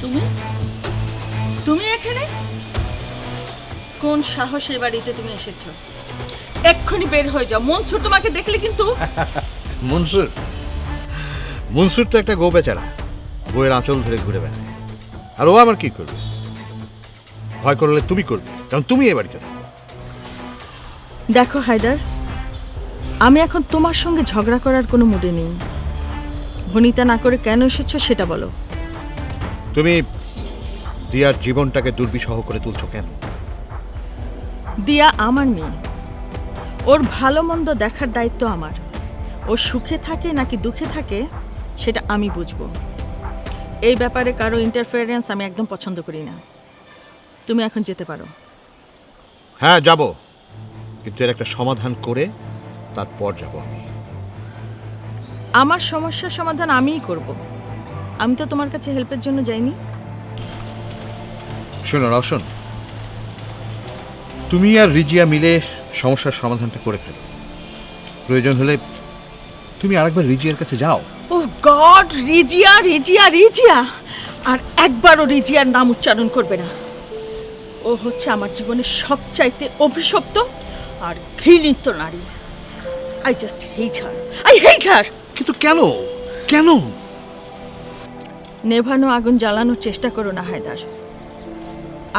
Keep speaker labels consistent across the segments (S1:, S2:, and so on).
S1: তুমি তুমি এখানে কোন সাহসের বাড়িতে তুমি এসেছো? এক্ষুনি বের হয়ে যাও। মনসুর তোমাকে দেখলে কিন্তু।
S2: মনসুর মনসুর তো একটা গো বেচারা, বইয়ের আঁচল ধরে ঘুরে বেড়ায়। আর ও আমার কি করবে? ভয় করলে তুমি করবে, কারণ তুমি এ বাড়িতে থাকো।
S1: দেখো হায়দার, আমি এখন তোমার সঙ্গে ঝগড়া করার কোনো মুডে নেই। ভনিতা না করে কেন এসেছো সেটা বলো।
S2: তুমি দিয়ার জীবনটাকে দুর্বিষহ করে তুলছো কেন?
S1: দিয়া আমার মেয়ে, ওর ভালো মন্দ দেখার দায়িত্ব আমার। ও সুখে থাকে নাকি দুঃখে থাকে সেটা আমি বুঝবো। এই ব্যাপারে কারো ইন্টারফেয়ারেন্স আমি একদম পছন্দ করি না। তুমি এখন যেতে পারো।
S2: হ্যাঁ যাব, কিন্তু এর একটা সমাধান করে তারপর যাব আমি।
S1: আমার সমস্যার সমাধান আমিই করব। আমি তো তোমার কাছে হেল্পের জন্য যাইনি।
S2: শোনো রওশন, তুমি আর রিজিয়া মিলে সমস্যার সমাধানটা করে ফেলো। প্রয়োজন হলে তুমি আরেকবার রিজিয়ার কাছে যাও।
S1: ও গড, রিজিয়া রিজিয়া রিজিয়া! আর একবারও রিজিয়ার নাম উচ্চারণ করবে না। ও হচ্ছে আমার জীবনের সবচাইতে অভিশপ্ত আর ঘৃণিত নারী। I just hate her, I hate her.
S2: কিন্তু কেন কেন?
S1: নেভানো আগুন জ্বালানোর চেষ্টা করো না হায়দার।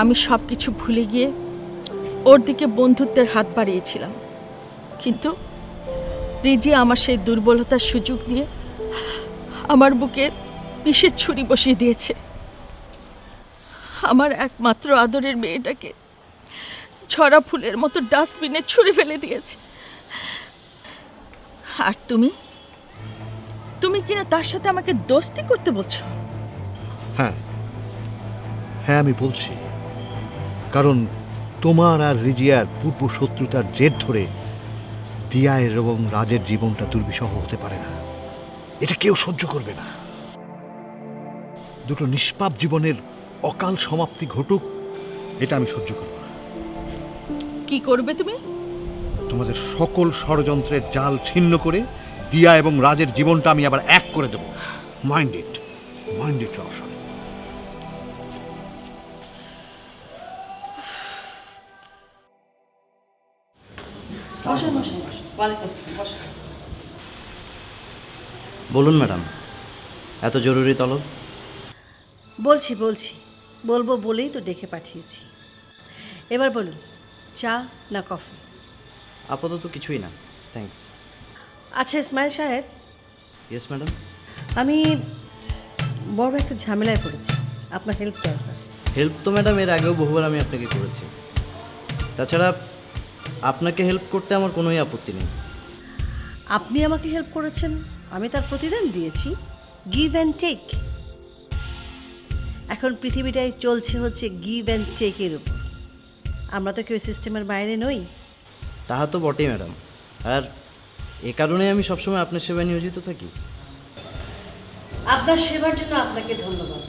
S1: আমি সব কিছু ভুলে গিয়ে ওর দিকে বন্ধুত্বের হাত বাড়িয়েছিলাম, কিন্তু রিজিয়া আমার সেই দুর্বলতার সুযোগ নিয়ে আমার বুকে বিষের ছুরি বসিয়ে দিয়েছে। আমার একমাত্র আদরের মেয়েটাকে ঝরা ফুলের মতো ডাস্টবিনে ছুঁড়ে ফেলে দিয়েছে। আর তুমি তুমি কিনা তার সাথে আমাকে দোস্তি করতে বলছো?
S2: হ্যাঁ হ্যাঁ আমি বলছি, কারণ তোমার আর রিজিয়ার পূর্ব শত্রুতার জের ধরে দিয়ায়ের এবং রাজের জীবনটা দুর্বিষহ হতে পারে না। এটা কেউ সহ্য করবে না। দুটো নিষ্পাপ জীবনের অকাল সমাপ্তি ঘটুক, এটা আমি সহ্য করব না।
S1: কি করবে তুমি?
S2: তোমাদের সকল ষড়যন্ত্রের জাল ছিন্ন করে দিয়া এবং রাজের জীবনটা আমি আবার এক করে দেব। Mind it Rowshan.
S3: বলুন ম্যাডাম, এত জরুরি তলব?
S4: বলছি বলবো বলেই তো ডেকে পাঠিয়েছি। এবার বলুন, চা না কফি?
S3: আপাতত কিছুই না, থ্যাঙ্কস।
S4: আচ্ছা ইসমাইল সাহেব,
S3: ইয়েস ম্যাডাম।
S4: আমি বড় একটা ঝামেলায় পড়েছি, আপনার হেল্প দরকার।
S3: হেল্প তো ম্যাডাম এর আগেও বহুবার আমি আপনাকে করেছি। তাছাড়া আপনাকে হেল্প করতে আমার কোনোই আপত্তি নেই।
S4: আপনি আমাকে হেল্প করেছেন, আমি তার প্রতিদান দিয়েছি। Give and take. এখন পৃথিবীটাই চলছে হচ্ছে গিভ অ্যান্ড টেকের উপর। আমরা তো কেউ সিস্টেমের বাইরে নই।
S3: তাহা তো বটেই ম্যাডাম, আর এ কারণেই আমি সবসময় আপনার সেবায় নিয়োজিত থাকি।
S4: আপনার সেবার জন্য আপনাকে ধন্যবাদ,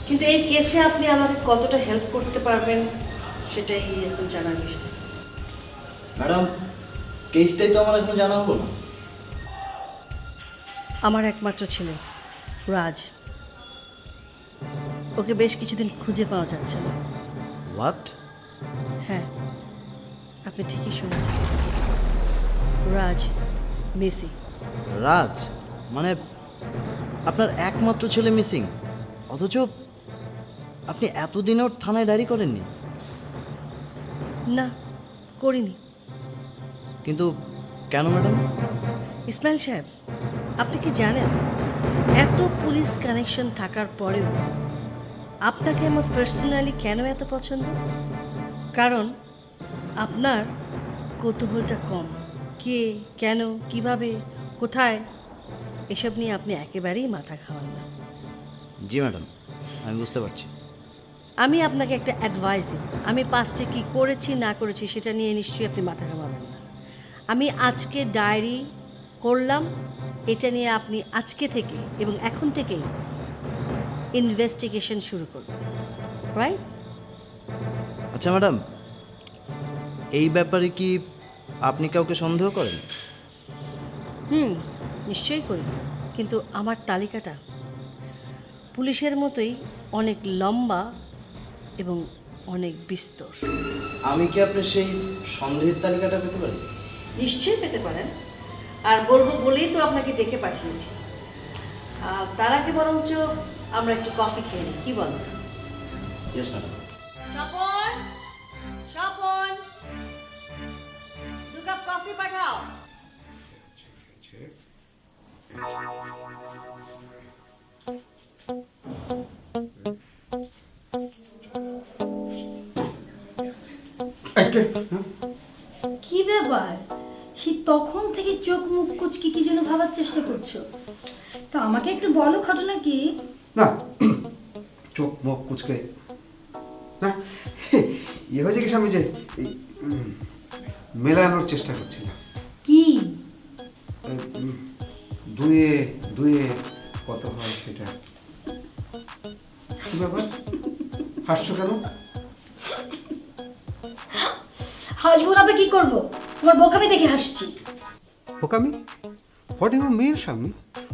S4: কিন্তু এই কেসে আপনি আমাকে কতটা হেল্প করতে পারবেন সেটাই এখন জানার বিষয়।
S3: ম্যাডাম, কেসটাই তো আমার এখন জানা হলো না।
S4: আমার একমাত্র ছেলে রাজ, ওকে বেশ কিছুদিন খুঁজে পাওয়া যাচ্ছে না।
S3: হোয়াট?
S4: হ্যাঁ, আপনি ঠিকই শুনেছেন, রাজ মিসিং।
S3: রাজ? মানে আপনার একমাত্র ছেলে মিসিং, অথচ আপনি এতদিনও থানায় ডায়েরি করেননি?
S4: না, করিনি।
S3: কিন্তু কেন ম্যাডাম?
S4: ইসমাইল সাহেব, আপনি কি জানেন এত পুলিশ কানেকশন থাকার পরেও আপনাকে আমার পার্সোনালি কেন এত পছন্দ? কারণ আপনার কৌতূহলটা কম। কে, কেন, কিভাবে, কোথায়, এসব নিয়ে আপনি একেবারেই মাথা খাওয়ান না।
S3: জি ম্যাডাম, আমি বুঝতে পারছি।
S4: আমি আপনাকে একটা অ্যাডভাইস দিই, আমি পাস্টে কি করেছি না করেছি সেটা নিয়ে নিশ্চয়ই আপনি মাথা ঘামাবেন না। আমি আজকে ডায়েরি করলাম, এটা নিয়ে আপনি আজকে থেকে এবং এখন থেকেই ইনভেস্টিগেশন শুরু করবেন, রাইট?
S3: আচ্ছা ম্যাডাম, এই ব্যাপারে কি আপনি কাউকে সন্দেহ করেন?
S4: নিশ্চয়ই করি, কিন্তু আমার তালিকাটা পুলিশের মতোই অনেক লম্বা এবং অনেক বিস্তর।
S3: আমি কি আপনার সেই সন্দেহের তালিকাটা পেতে পারি?
S4: নিশ্চয়ই পেতে পারেন, আর বলবো বলেই তো আপনাকে ডেকে পাঠিয়েছি। তার আগে বরঞ্চ আমরা একটু কফি খেয়ে নিই, কি বলেন?
S3: Yes madam.
S4: Swapan, Swapan, 2 cup coffee পাঠাও।
S5: কি ব্যাপার, সে তখন থেকে চোখ মুখ কুচকি কি জন্য ভাবার চেষ্টা করছো? তা আমাকে একটু বলো ঘটনা কি?
S6: না, চোখ মুখ কুচকে না, ইয়ে হয়েছে কি স্বামী যে এই, মেলানোর চেষ্টা করছিলাম।
S5: কি?
S6: এই, দুয়ে দুয়ে কত হয় সেটা। কি ব্যাপার, হাসছো কেন?
S5: হাসবো না তো কি করবো, তোমার বোকামি দেখে হাসছি।
S6: বোকামি? হোয়াট ইউ মিন স্বামী?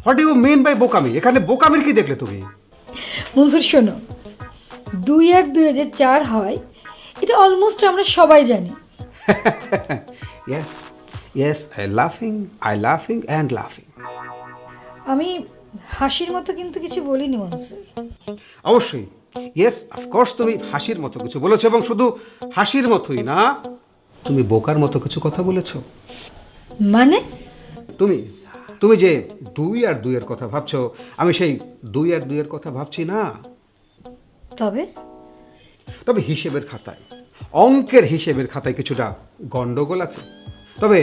S6: হোয়াট ইউ মিন বাই বোকামি? এখানে বোকামির কি দেখলে তুমি?
S5: মনসুর শোনো, 2 আর 2 যে 4 হয় এটা অলমোস্ট আমরা সবাই জানি।
S6: ইয়েস ইয়েস, আই লাফিং অ্যান্ড লাফিং।
S5: আমি হাসির মতো কিন্তু কিছু বলিনি মনসুর।
S6: অবশ্যই, ইয়েস অফকোর্স, তুমি হাসির মতো কিছু বলেছো, এবং শুধু হাসির মতোই না, তুমি বোকার মতো কিছু কথা বলেছো।
S5: মানে?
S6: তুমি তুমি যে 2 আর 2 এর কথা ভাবছো, আমি সেই 2 আর 2 এর কথা ভাবছি না।
S5: তবে
S6: তবে হিসেবের খাতায়, অঙ্কের হিসেবের খাতায় কিছুটা গন্ডগোল আছে। তবে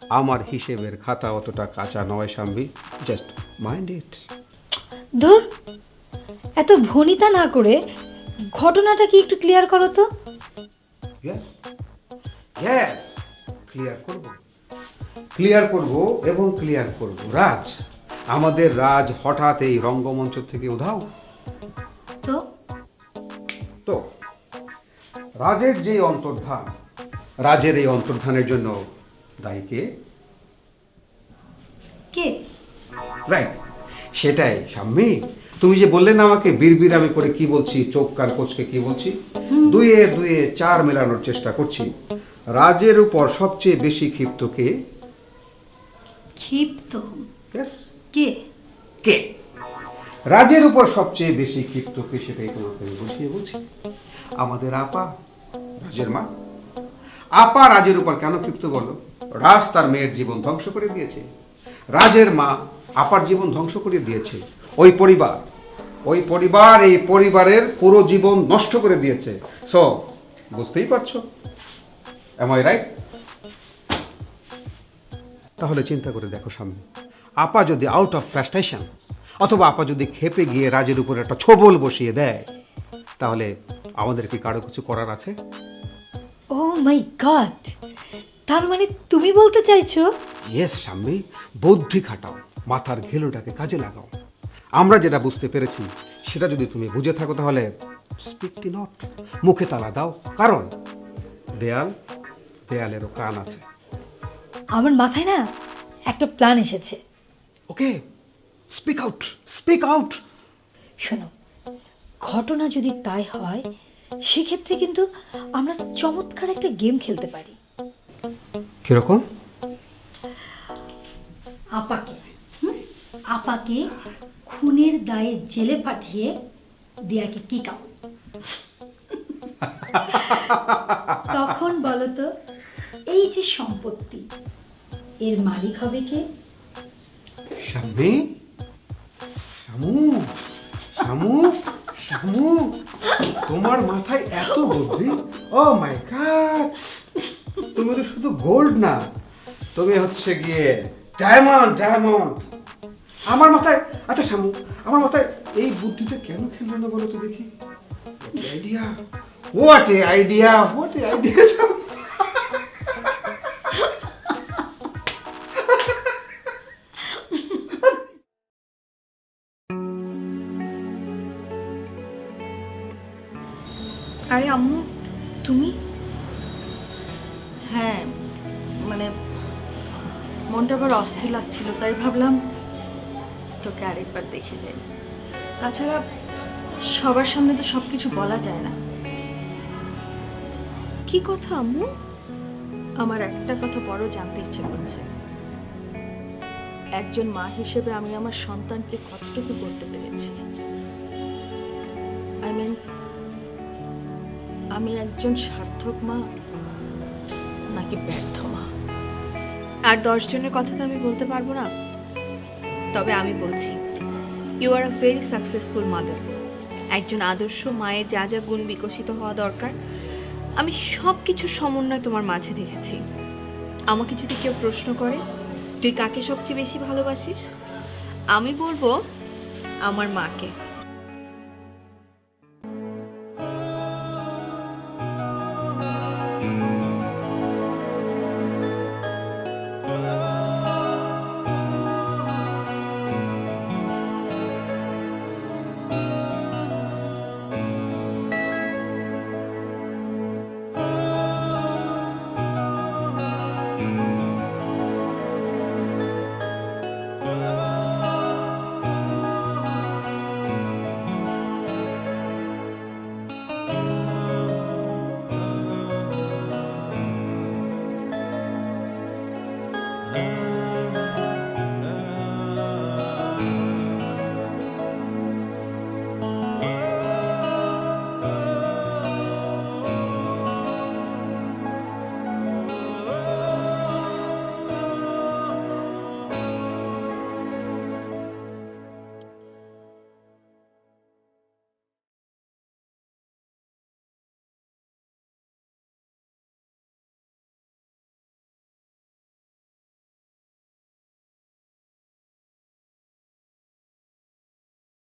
S6: আমার হিসেবের খাতা অতটা কাঁচা নয় শাম্বি, জাস্ট মাইন্ড ইট।
S5: ধুর, এত ভনিতা না করে ঘটনাটা কি একটু ক্লিয়ার করো তো।
S6: ইয়েস ইয়েস, ক্লিয়ার করব এবং ক্লিয়ার করব। রাজ, আমাদের রাজ হঠাৎ এই রঙ্গমঞ্চ থেকে উধাও।
S5: তো
S6: তো রাজের যে অন্তর্ধান, রাজের এই অন্তর্ধানের জন্য দায়ী কে?
S5: কে?
S6: রাইট, সেটাই শাম্মী। তুমি যে বললে না আমাকে বিড়বিড় আমি করে কি বলছি, চোখ কান কোচকে কি বলছি, 2 এ 2 এ 4 মেলানোর চেষ্টা করছি। রাজের উপর সবচেয়ে বেশি ক্ষিপ্ত কে?
S5: ক্ষিপ্ত?
S6: Yes?
S5: কে?
S6: কে রাজের উপর সবচেয়ে বেশি ক্ষিপ্ত কে, সেটাই তোমাকে আমি বুঝিয়ে বলছি। আমাদের আপা, রাজের মা। আপা রাজের উপর কেন ক্ষিপ্ত বলো? রাজ তার মেয়ের জীবন ধ্বংস করে দিয়েছে, রাজের মা আপার জীবন ধ্বংস করে দিয়েছে। ওই পরিবার এই পরিবারের পুরো জীবন নষ্ট করে দিয়েছে। সো বুঝতেই পারছো, এম আই রাইট? তাহলে চিন্তা করে দেখো সামনে, আপা যদি আউট অফ ফ্রাস্ট্রেশন অথবা আপা যদি খেপে গিয়ে রাজের উপর একটা ছোবল বসিয়ে দেয়, তাহলে আমাদের কি কারো কিছু করার আছে?
S5: ও মাই গড, তার মানে তুমি বলতে চাইছো?
S6: ইয়েস সাম্মি, বুদ্ধি খাটাও, মাথার ঘেলুটাকে কাজে লাগাও। আমরা যেটা বুঝতে পেরেছি সেটা যদি তুমি বুঝে থাকো, তাহলে স্পিকটি নট, মুখে তালা দাও, কারণ দেয়ালেরও কান আছে।
S5: আমার মাথায় না একটা প্ল্যান এসেছে।
S6: ওকে, স্পিক আউট।
S5: শোনো, ঘটনা যদি তাই হয় সেক্ষেত্রে কিন্তু আমরা চমৎকার একটা গেম খেলতে পারি।
S6: কিরকম?
S5: আপাকে খুনের দায়ে জেলে পাঠিয়ে দিয়াকে কি কাও। তখন বলো তো, এই যে সম্পত্তি, এর মালিক হবে কে?
S6: শাম্মি, শামু, তোমার মাথায় এত বুদ্ধি! ও মাই গড, তুমি তো শুধু গোল্ড না, তুমি হচ্ছে গিয়ে ডায়মন্ড। আমার মাথায়, আচ্ছা শামু, আমার মাথায় এই বুদ্ধিটা কেন খেললো না বলো তো দেখি? What a idea!
S1: আরে আম্মু, তুমি? হ্যাঁ, মানে মনটা আবার অস্থির লাগছিল, তাই ভাবলাম তোকে আরেকবার দেখে যাই। তাছাড়া সবার সামনে তো সব কিছু বলা যায় না।
S7: কি কথা আম্মু?
S1: আমার একটা কথা বড় জানতে ইচ্ছে করছে, একজন মা হিসেবে আমি আমার সন্তানকে কতটুকু করতে পেরেছি। আই মিন, আমি একজন সার্থক মা নাকি ব্যর্থ মা?
S7: আর 10 জনের কথা তো আমি বলতে পারবো না, তবে আমি বলছি, you are a very successful mother. একজন আদর্শ মায়ের যা যা গুণ বিকশিত হওয়া দরকার, আমি সব কিছুর সমন্বয় তোমার মাঝে দেখেছি। আমাকে যদি কেউ প্রশ্ন করে তুই কাকে সবচেয়ে বেশি ভালোবাসিস, আমি বলবো আমার মাকে।